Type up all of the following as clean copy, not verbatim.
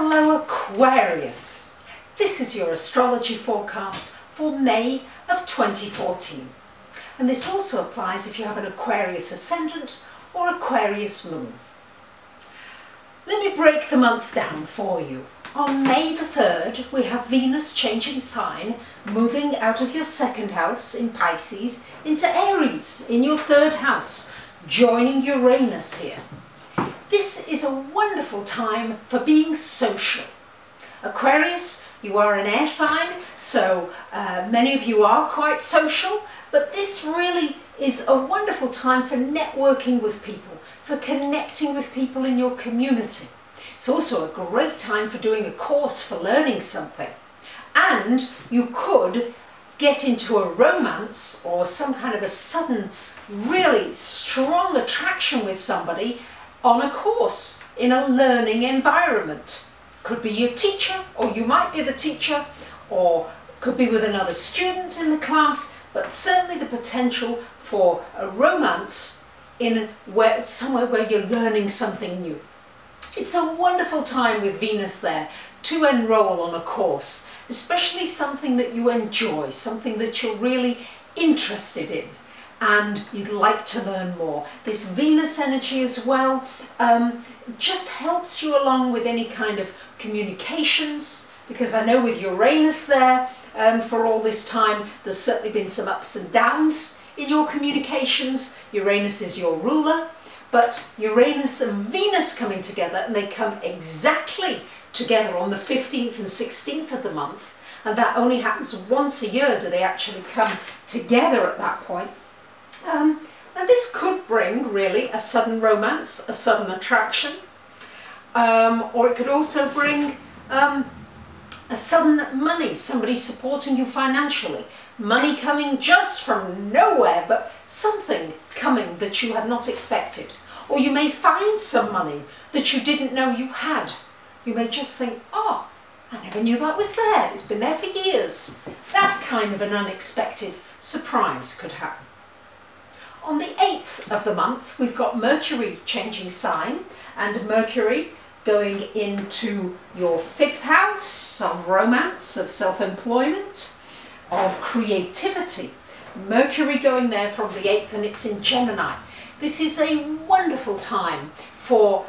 Hello Aquarius! This is your astrology forecast for May of 2014. And this also applies if you have an Aquarius ascendant or Aquarius moon. Let me break the month down for you. On May the 3rd, we have Venus changing sign, moving out of your second house in Pisces into Aries in your third house, joining Uranus here. This is a wonderful time for being social. Aquarius, you are an air sign, so many of you are quite social, but this really is a wonderful time for networking with people, for connecting with people in your community. It's also a great time for doing a course, for learning something. And you could get into a romance or some kind of a sudden, really strong attraction with somebody on a course in a learning environment. Could be your teacher, or you might be the teacher, or could be with another student in the class, but certainly the potential for a romance in somewhere where you're learning something new. It's a wonderful time with Venus there to enroll on a course, especially something that you enjoy, something that you're really interested in and you'd like to learn more. This Venus energy as well just helps you along with any kind of communications, because I know with Uranus there for all this time there's certainly been some ups and downs in your communications. Uranus is your ruler. But Uranus and Venus coming together, and they come exactly together on the 15th and 16th of the month, and that only happens once a year do they actually come together at that point. And this could bring really a sudden romance, a sudden attraction, or it could also bring a sudden money, somebody supporting you financially, money coming just from nowhere, but something coming that you had not expected. Or you may find some money that you didn't know you had. You may just think, oh, I never knew that was there. It's been there for years. That kind of an unexpected surprise could happen. On the 8th of the month, we've got Mercury changing sign, and Mercury going into your 5th house of romance, of self-employment, of creativity. Mercury going there from the 8th, and it's in Gemini. This is a wonderful time for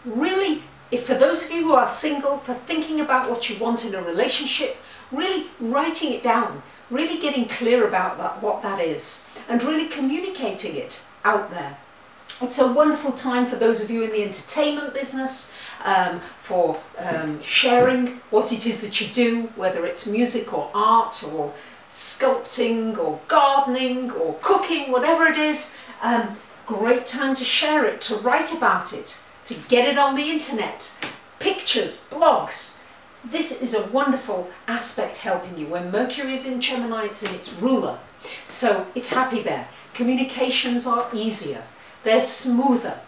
really, for those of you who are single, for thinking about what you want in a relationship, really writing it down, really getting clear about that, what that is, and really communicating it out there. It's a wonderful time for those of you in the entertainment business, for sharing what it is that you do, whether it's music or art or sculpting or gardening or cooking, whatever it is. Great time to share it, to write about it, to get it on the internet, pictures, blogs. This is a wonderful aspect helping you. When Mercury is in Gemini, it's in its ruler, so it's happy there. Communications are easier, they're smoother.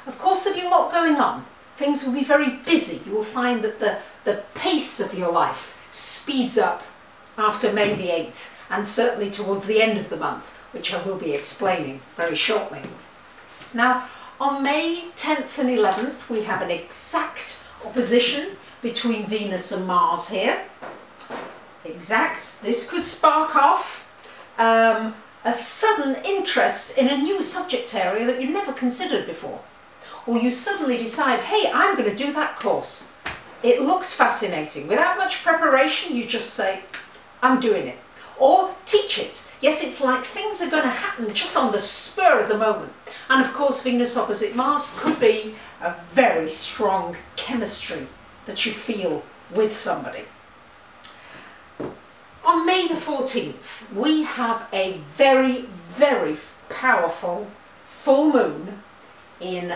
Of course, there'll be a lot going on. Things will be very busy. You will find that the pace of your life speeds up after May the 8th, and certainly towards the end of the month, which I will be explaining very shortly. Now, on May 10th and 11th, we have an exact opposition between Venus and Mars here. Exact. This could spark off a sudden interest in a new subject area that you never considered before. Or you suddenly decide, hey, I'm going to do that course. It looks fascinating. Without much preparation, you just say, I'm doing it. Or teach it. Yes, it's like things are going to happen just on the spur of the moment. And of course, Venus opposite Mars could be a very strong chemistry that you feel with somebody. On May the 14th, we have a very, very powerful full moon in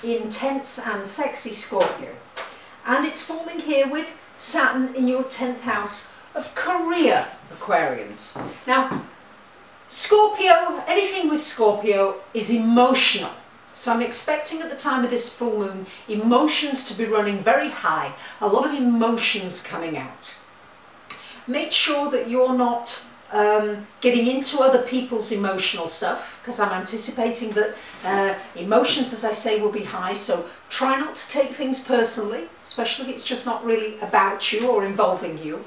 intense and sexy Scorpio. And it's falling here with Saturn in your 10th house of career, Aquarians. Now, Scorpio, anything with Scorpio is emotional. So I'm expecting at the time of this full moon, emotions to be running very high. A lot of emotions coming out. Make sure that you're not getting into other people's emotional stuff, because I'm anticipating that emotions, as I say, will be high. So Try not to take things personally, especially if it's just not really about you or involving you.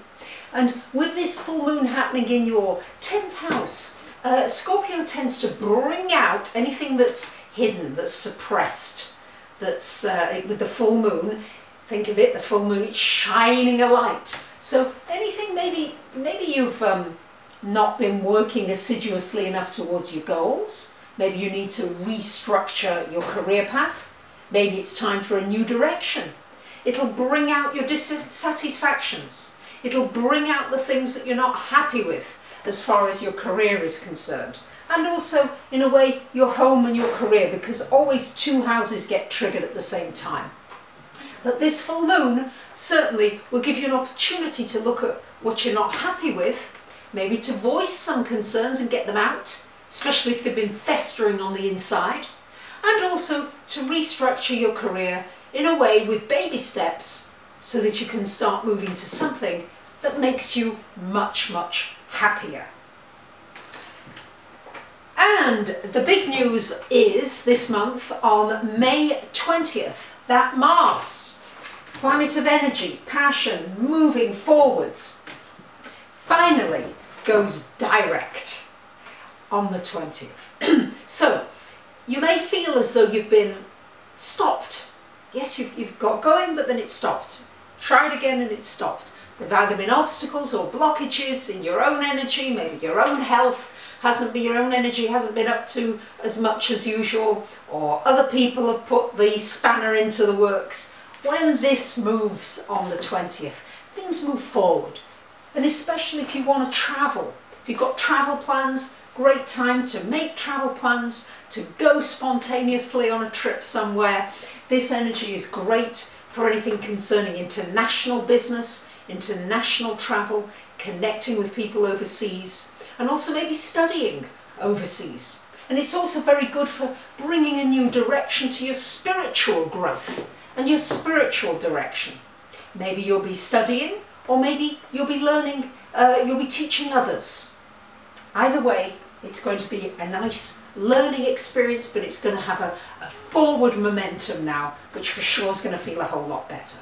And with this full moon happening in your 10th house, Scorpio tends to bring out anything that's hidden, that's suppressed, that's with the full moon. Think of it, the full moon, it's shining a light. So anything maybe you've not been working assiduously enough towards your goals. Maybe you need to restructure your career path. Maybe it's time for a new direction. It'll bring out your dissatisfactions. It'll bring out the things that you're not happy with as far as your career is concerned. And also, in a way, your home and your career, because always two houses get triggered at the same time. But this full moon certainly will give you an opportunity to look at what you're not happy with, maybe to voice some concerns and get them out, especially if they've been festering on the inside, and also to restructure your career in a way with baby steps so that you can start moving to something that makes you much, much happier. And the big news is this month on May 20th that Mars, planet of energy, passion, moving forwards, finally goes direct on the 20th. So you may feel as though you've been stopped. Yes, you've got going, but then it's stopped. Tried again and it's stopped. There've either been obstacles or blockages in your own energy, maybe your own health, your own energy hasn't been up to as much as usual, or other people have put the spanner into the works. When this moves on the 20th, things move forward. And especially if you want to travel, if you've got travel plans, great time to make travel plans, to go spontaneously on a trip somewhere. This energy is great for anything concerning international business, international travel, connecting with people overseas, and also maybe studying overseas. And it's also very good for bringing a new direction to your spiritual growth and your spiritual direction. Maybe you'll be studying, or maybe you'll be learning, you'll be teaching others. Either way, it's going to be a nice learning experience, but it's going to have a forward momentum now, which for sure is going to feel a whole lot better.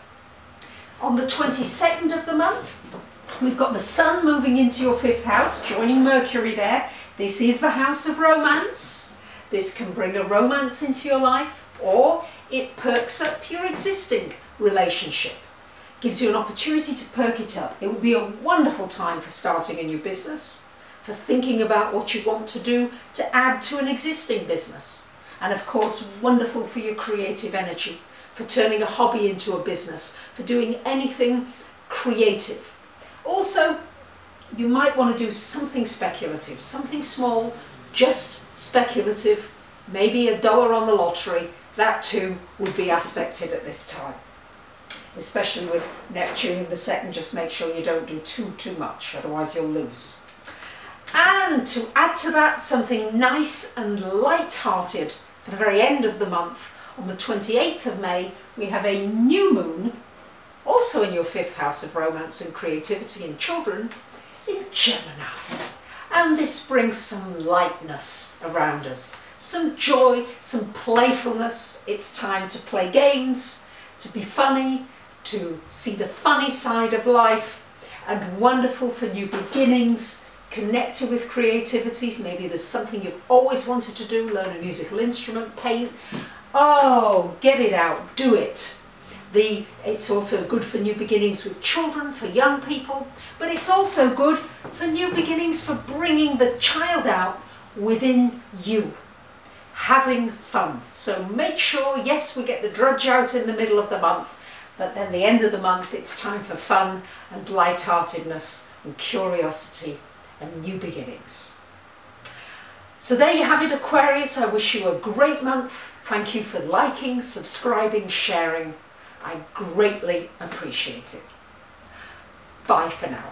On the 22nd of the month, we've got the Sun moving into your 5th house, joining Mercury there. This is the house of romance. This can bring a romance into your life, or it perks up your existing relationship. Gives you an opportunity to perk it up. It would be a wonderful time for starting a new business, for thinking about what you want to do to add to an existing business. And of course, wonderful for your creative energy, for turning a hobby into a business, for doing anything creative. Also, you might want to do something speculative, something small, just speculative, maybe $1 on the lottery. That too would be aspected at this time. Especially with Neptune in the 2nd, just make sure you don't do too much, otherwise you'll lose. And to add to that, something nice and light-hearted for the very end of the month, on the 28th of May, we have a new moon, also in your 5th house of romance and creativity and children, in Gemini. And this brings some lightness around us, some joy, some playfulness. It's time to play games, to be funny, to see the funny side of life, and wonderful for new beginnings, connected with creativity. Maybe there's something you've always wanted to do, learn a musical instrument, paint. Oh, get it out, do it. It's also good for new beginnings with children, for young people, but it's also good for new beginnings for bringing the child out within you, having fun. So make sure, yes, we get the drudge out in the middle of the month, but then the end of the month, it's time for fun and lightheartedness and curiosity and new beginnings. So there you have it, Aquarius. I wish you a great month. Thank you for liking, subscribing, sharing. I greatly appreciate it. Bye for now.